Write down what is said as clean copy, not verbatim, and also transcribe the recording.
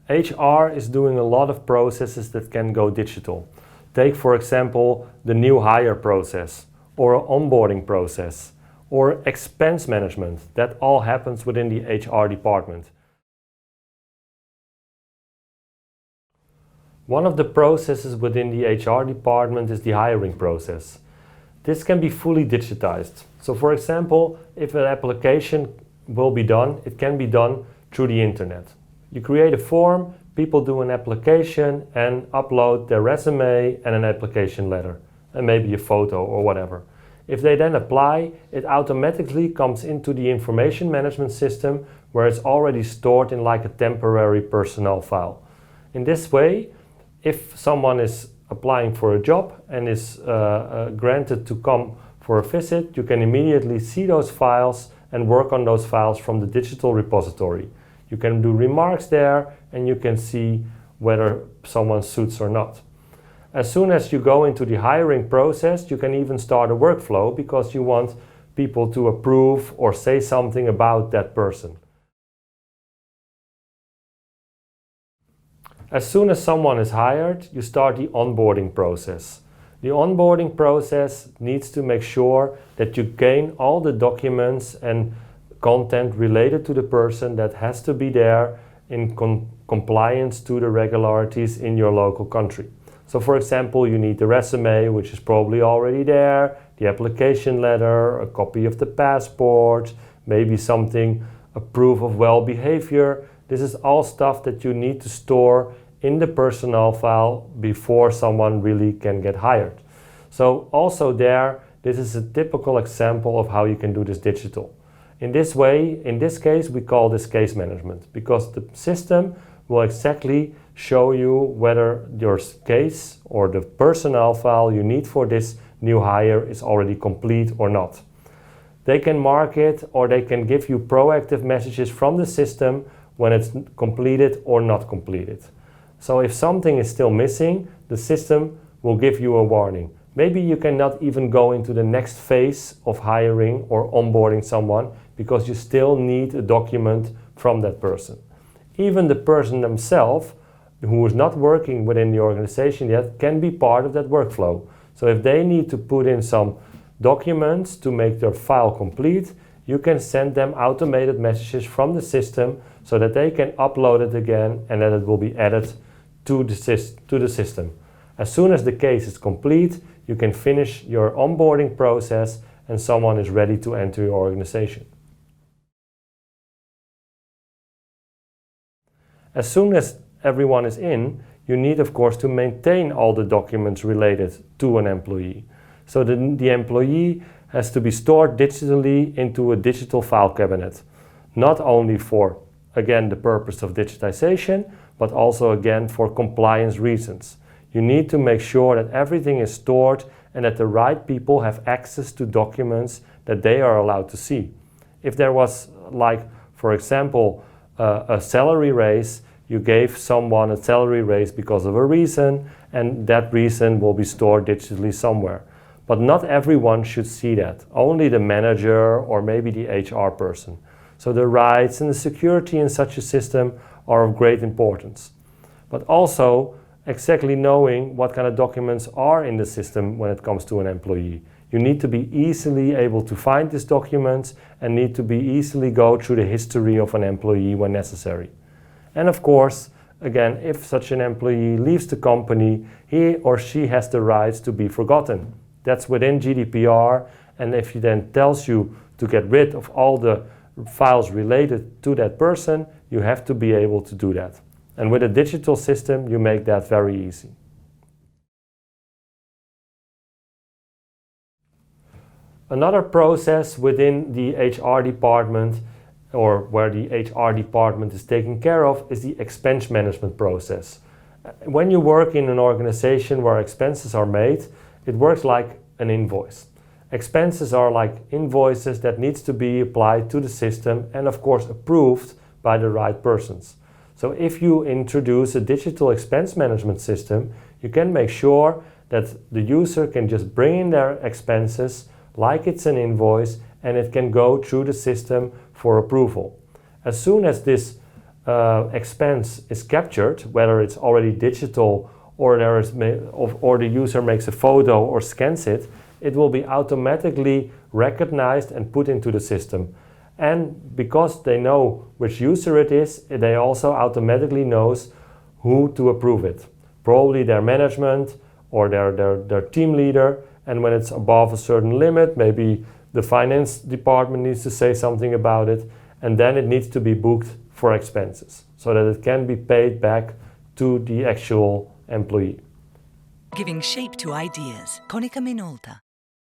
HR is doing a lot of processes that can go digital. Take, for example, the new hire process, or onboarding process, or expense management. That all happens within the HR department. One of the processes within the HR department is the hiring process. This can be fully digitized. So for example, if an application will be done, it can be done through the internet. You create a form, people do an application and upload their resume and an application letter, and maybe a photo or whatever. If they then apply, it automatically comes into the information management system where it's already stored in like a temporary personnel file. In this way, if someone is applying for a job and is granted to come for a visit, you can immediately see those files and work on those files from the digital repository. You can do remarks there and you can see whether someone suits or not. As soon as you go into the hiring process, you can even start a workflow because you want people to approve or say something about that person. As soon as someone is hired, you start the onboarding process. The onboarding process needs to make sure that you gain all the documents and content related to the person that has to be there in compliance to the regularities in your local country. So for example, you need the resume, which is probably already there, the application letter, a copy of the passport, maybe something, a proof of well behavior. This is all stuff that you need to store in the personnel file before someone really can get hired. So also there, this is a typical example of how you can do this digital. In this way, in this case, we call this case management because the system will exactly show you whether your case or the personnel file you need for this new hire is already complete or not. They can mark it or they can give you proactive messages from the system when it's completed or not completed. So if something is still missing, the system will give you a warning. Maybe you cannot even go into the next phase of hiring or onboarding someone because you still need a document from that person. Even the person themselves, who is not working within the organization yet, can be part of that workflow. So if they need to put in some documents to make their file complete, you can send them automated messages from the system so that they can upload it again and that it will be added to the system. As soon as the case is complete, you can finish your onboarding process and someone is ready to enter your organization. As soon as everyone is in, you need of course to maintain all the documents related to an employee. So the employee has to be stored digitally into a digital file cabinet, not only for, again, the purpose of digitization, but also again for compliance reasons. You need to make sure that everything is stored and that the right people have access to documents that they are allowed to see. If there was, like, for example, a salary raise, you gave someone a salary raise because of a reason, and that reason will be stored digitally somewhere. But not everyone should see that. Only the manager or maybe the HR person. So the rights and the security in such a system are of great importance. But also exactly knowing what kind of documents are in the system when it comes to an employee. You need to be easily able to find these documents and need to be easily go through the history of an employee when necessary. And of course, again, if such an employee leaves the company, he or she has the rights to be forgotten. That's within GDPR, and if he then tells you to get rid of all the files related to that person, you have to be able to do that. And with a digital system, you make that very easy. Another process within the HR department, or where the HR department is taken care of, is the expense management process. When you work in an organization where expenses are made, it works like an invoice. Expenses are like invoices that needs to be applied to the system and of course approved by the right persons. So if you introduce a digital expense management system, you can make sure that the user can just bring in their expenses like it's an invoice and it can go through the system for approval. As soon as this expense is captured, whether it's already digital or the user makes a photo or scans it, it will be automatically recognized and put into the system. And because they know which user it is, they also automatically knows who to approve it. Probably their management or their team leader. And when it's above a certain limit, maybe the finance department needs to say something about it. And then it needs to be booked for expenses so that it can be paid back to the actual employee. Giving shape to ideas. Konica Minolta.